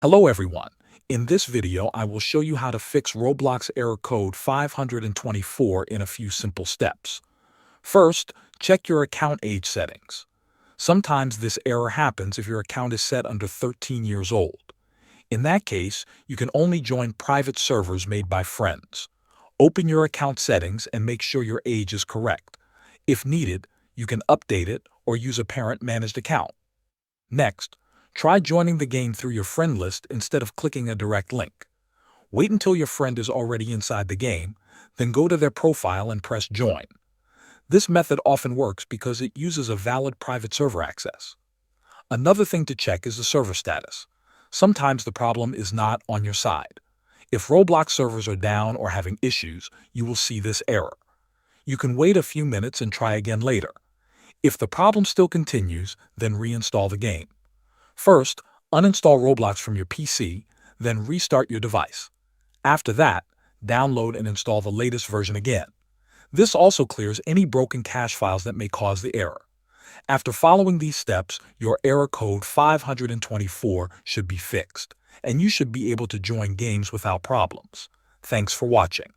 Hello everyone. In this video, I will show you how to fix Roblox error code 524 in a few simple steps. First, check your account age settings. Sometimes this error happens if your account is set under 13 years old. In that case, you can only join private servers made by friends. Open your account settings and make sure your age is correct. If needed, you can update it or use a parent-managed account. Next, try joining the game through your friend list instead of clicking a direct link. Wait until your friend is already inside the game, then go to their profile and press join. This method often works because it uses a valid private server access. Another thing to check is the server status. Sometimes the problem is not on your side. If Roblox servers are down or having issues, you will see this error. You can wait a few minutes and try again later. If the problem still continues, then reinstall the game. First, uninstall Roblox from your PC, then restart your device. After that, download and install the latest version again. This also clears any broken cache files that may cause the error. After following these steps, your error code 524 should be fixed, and you should be able to join games without problems. Thanks for watching.